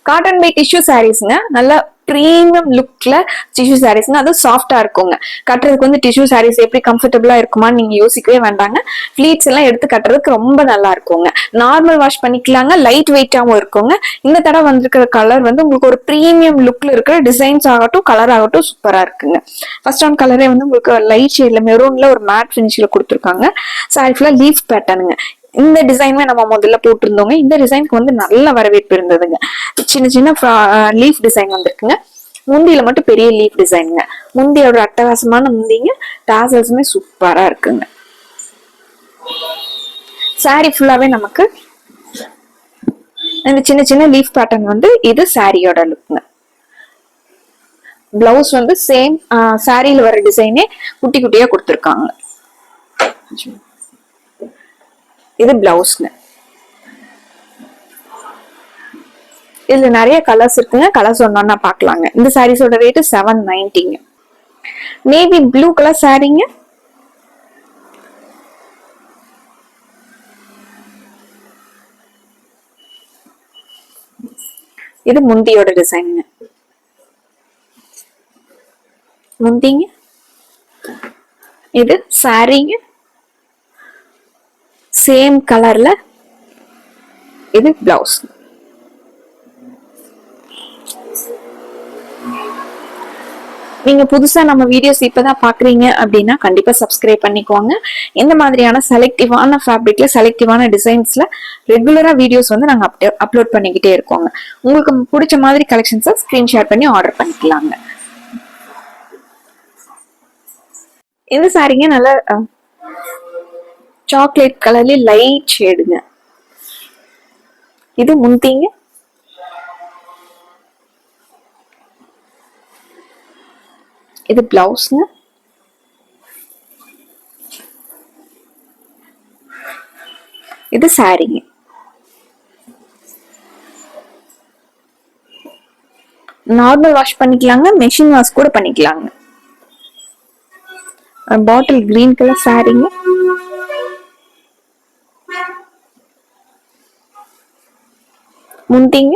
Cotton by tissue சாரீஸ்ங்க. நல்ல premium லுக்ல tissue சாரீஸ்ங்க. அது சாஃப்டா இருக்குங்க. கட்டுறதுக்கு வந்து டிஷ்யூ சாரீஸ் எப்படி கம்ஃபர்டபுளா இருக்குமான்னு நீங்க யோசிக்கவே வேண்டாங்க. ஃபிளீட்ஸ் எல்லாம் எடுத்து கட்டுறதுக்கு ரொம்ப நல்லா இருக்குங்க. நார்மல் வாஷ் பண்ணிக்கலாங்க. லைட் வெயிட்டாவும் இருக்குங்க. இந்த தடவை வந்திருக்கிற கலர் வந்து உங்களுக்கு ஒரு பிரீமியம் லுக்ல இருக்கிற டிசைன்ஸ் ஆகட்டும் கலர் ஆகட்டும் சூப்பரா இருக்குங்க. ஃபர்ஸ்ட் ஆன் கலரே வந்து உங்களுக்கு லைட் ஷேட்ல மெரூன்ல ஒரு மேட் பினிஷ்ல கொடுத்துருக்காங்க. சாரி ஃபுல்லா லீஃப் பேட்டர்னுங்க. இந்த டிசைனுமே நம்ம முதல்ல போட்டிருந்தோங்க. இந்த டிசைனுக்கு வந்து நல்ல வரவேற்பு இருந்ததுங்க. சின்ன சின்ன லீஃப் டிசைன் வந்திருக்குங்க. முந்தியில மட்டும் பெரிய லீஃப் டிசைனுங்க. முந்தியோட அட்டகாசமான முந்திங்க. டாசல்ஸுமே சூப்பரா இருக்குங்க. சாரி ஃபுல்லாவே நமக்கு இந்த சின்ன சின்ன லீஃப் பேட்டர்ன் வந்து இது சாரியோட லுக்ங்க. பிளவுஸ் வந்து சேம் சாரியில வர டிசைனே குட்டி குட்டியா கொடுத்துருக்காங்க. இது பிளவுஸ்ங்க. இதுல நிறைய கலர்ஸ் இருக்குங்க. கலர்ஸ் ஒன்னா பாக்கலாங்க. இந்த சாரீஸோட ரேட் 790. நேவி ப்ளூ கலர் சாரீங்க. இது முந்தியோட டிசைனுங்க. முந்திங்க. இது சாரீங்க. சேம் கலர்ல இது பிளவுஸ். நீங்க புதுசா நம்ம வீடியோஸ் இப்பதான் பாக்குறீங்க அப்படின்னா கண்டிப்பா சப்ஸ்கிரைப் பண்ணிக்கோங்க. இந்த மாதிரியான செலக்டிவான ஃபேப்ரிக்ல செலக்டிவான டிசைன்ஸ்ல ரெகுலரா வீடியோஸ் வந்து நாங்க அப்லோட் பண்ணிக்கிட்டே இருக்கோங்க. உங்களுக்கு பிடிச்ச மாதிரி கலெக்ஷன்ஸை ஸ்கிரீன்ஷாட் பண்ணி ஆர்டர் பண்ணிக்கலாங்க. இந்த சாரீங்க நல்ல சாக்லேட் கலர்ல லைட் ஷேடுங்க. இது முந்திங்க. இது பிளவுஸ்ங்க. இது சாரீங்க. நார்மல் வாஷ் பண்ணிக்கலாங்க. மெஷின் வாஷ் கூட பண்ணிக்கலாங்க. பாட்டில் கிரீன் கலர் சாரீங்க. முந்திங்க.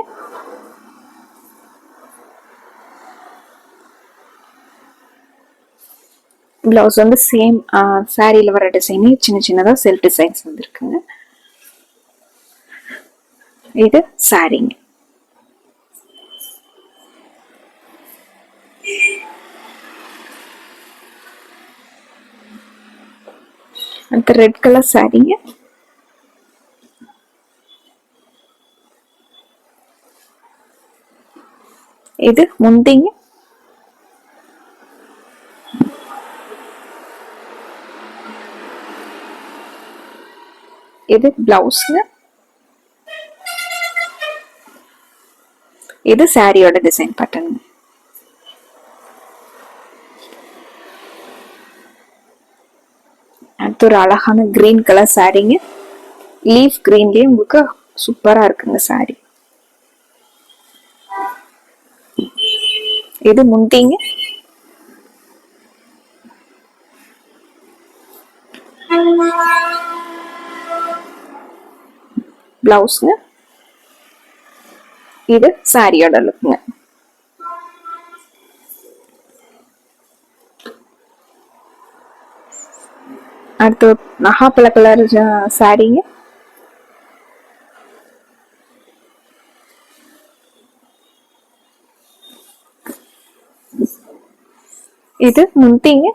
பிளவுஸ் வந்து சேம் சாரியில வர டிசைனே சின்ன சின்னதா செல்ஃப் டிசைன்ஸ் வந்துருக்குங்க. இது சாரீங்க. அடுத்து ரெட் கலர் சாரீங்க. இது முந்திங்க. இது பிளவுஸ்ங்க. இது சாரியோட டிசைன் பேட்டர்ன். அடுத்து ஒரு அழகான கிரீன் கலர் சாரீங்க. லீஃப் கிரீன்லயே உங்களுக்கு சூப்பரா இருக்குங்க சாரி. இது முந்திங்க. பிளவுஸ்ங்க. இது சாரியோட லுக்ங்க. அடுத்து நகாப்பழ கலர் சாரீங்க. இது முந்திங்க.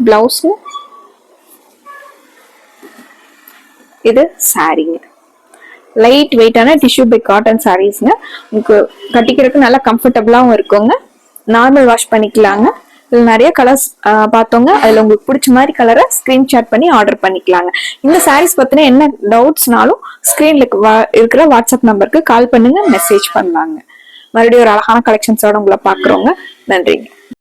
பிளவுஸ். இது சாரீங்க. லைட் வெயிட்டான டிஷ்யூ பை காட்டன் சாரீஸ்ங்க. உங்களுக்கு கட்டிக்கிறதுக்கு நல்லா கம்ஃபர்டபுளாகவும் இருக்குங்க. நார்மல் வாஷ் பண்ணிக்கலாங்க. இதுல நிறைய கலர்ஸ் பார்த்தோங்க. அதுல உங்களுக்கு பிடிச்ச மாதிரி கலரை ஸ்கிரீன்ஷாட் பண்ணி ஆர்டர் பண்ணிக்கலாங்க. இந்த சாரீஸ் பத்தின என்ன டவுட்ஸ்னாலும் ஸ்கிரீன்ல இருக்கிற வாட்ஸ்அப் நம்பருக்கு கால் பண்ணுங்க, மெசேஜ் பண்ணலாங்க. மறுபடியும் ஒரு அழகான கலெக்ஷன்ஸோட உங்களை பாக்குறோங்க. நன்றிங்க.